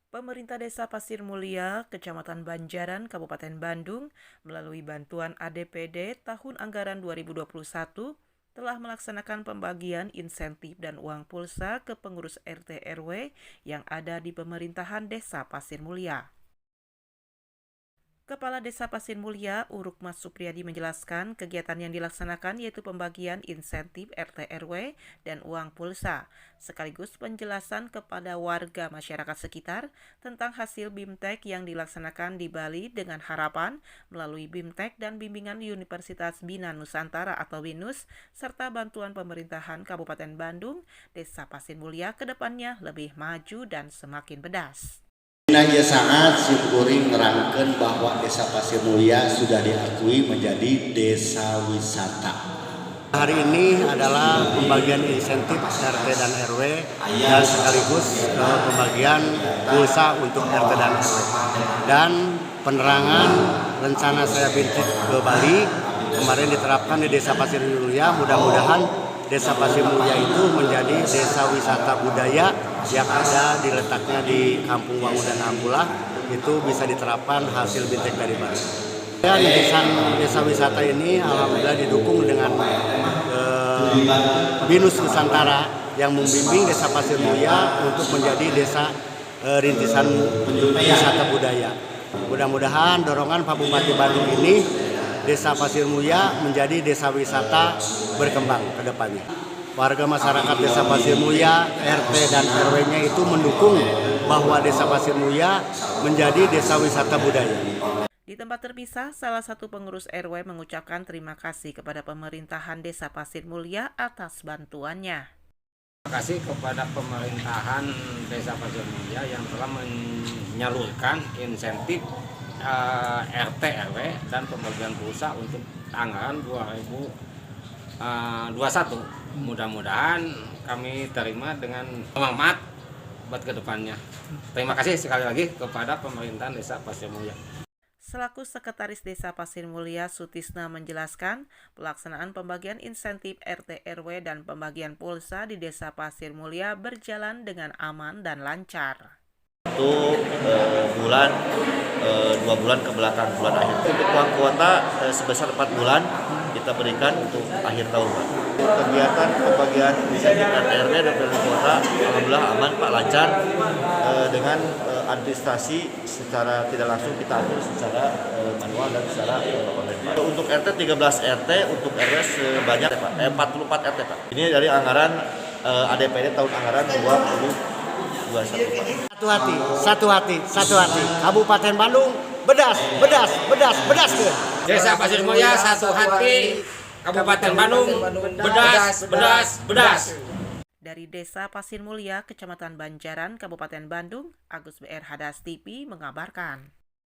Pemerintah Desa Pasir Mulia, Kecamatan Banjaran, Kabupaten Bandung, melalui bantuan ADPD tahun anggaran 2021 telah melaksanakan pembagian insentif dan uang pulsa ke pengurus RT RW yang ada di pemerintahan Desa Pasir Mulia. Kepala Desa Pasir Mulia, Urukmas Supriyadi menjelaskan kegiatan yang dilaksanakan yaitu pembagian insentif RT RW dan uang pulsa, sekaligus penjelasan kepada warga masyarakat sekitar tentang hasil BIMTEK yang dilaksanakan di Bali dengan harapan melalui BIMTEK dan bimbingan Universitas Bina Nusantara atau BINUS serta bantuan pemerintahan Kabupaten Bandung, Desa Pasir Mulia ke depannya lebih maju dan semakin pedas. Nanya saat Simkuring nerangkan bahwa Desa Pasir Mulia sudah diakui menjadi desa wisata. Hari ini adalah pembagian insentif RT dan RW dan sekaligus pembagian pulsa untuk RT dan RW. Dan penerangan rencana saya BIMTEK ke Bali kemarin diterapkan di Desa Pasir Mulia. Mudah-mudahan Desa Pasir Mulia itu menjadi desa wisata budaya yang ada diletaknya di Kampung Wangu dan Ambulah, itu bisa diterapkan hasil BIMTEK dari Bali. Dan desa wisata ini alhamdulillah didukung dengan BINUS Nusantara yang membimbing Desa Pasir Mulia untuk menjadi desa rintisan wisata budaya. Mudah-mudahan dorongan Pak Bupati Bandung ini Desa Pasir Mulia menjadi desa wisata berkembang ke depannya. Warga masyarakat Desa Pasir Mulia, RT dan RW-nya itu mendukung bahwa Desa Pasir Mulia menjadi desa wisata budaya. Di tempat terpisah, salah satu pengurus RW mengucapkan terima kasih kepada pemerintahan Desa Pasir Mulia atas bantuannya. Terima kasih kepada pemerintahan Desa Pasir Mulia yang telah menyalurkan insentif RT RW dan pembagian pulsa untuk anggaran 2021. Mudah-mudahan kami terima dengan semangat buat kedepannya. Terima kasih sekali lagi kepada pemerintahan Desa Pasir Mulia. Selaku Sekretaris Desa Pasir Mulia, Sutisna menjelaskan pelaksanaan pembagian insentif RT RW dan pembagian pulsa di Desa Pasir Mulia berjalan dengan aman dan lancar. Untuk 2 bulan ke belakang, bulan akhir. Untuk uang kuota sebesar 4 bulan kita berikan untuk akhir tahun. Kegiatan pembagian insentif RT RW dan kuota alhamdulillah aman Pak, lancar, dengan administrasi secara tidak langsung kita atur secara manual dan secara online. Untuk RT 13 RT, untuk RW sebanyak 44 RT Pak. Ini dari anggaran ADPD tahun anggaran 2021. Satu hati. Kabupaten Bandung, bedas. Desa Pasir Mulia satu hati, Kabupaten Bandung, bedas. Dari Desa Pasir Mulia, Kecamatan Banjaran, Kabupaten Bandung, Agus BR Hadas TV mengabarkan.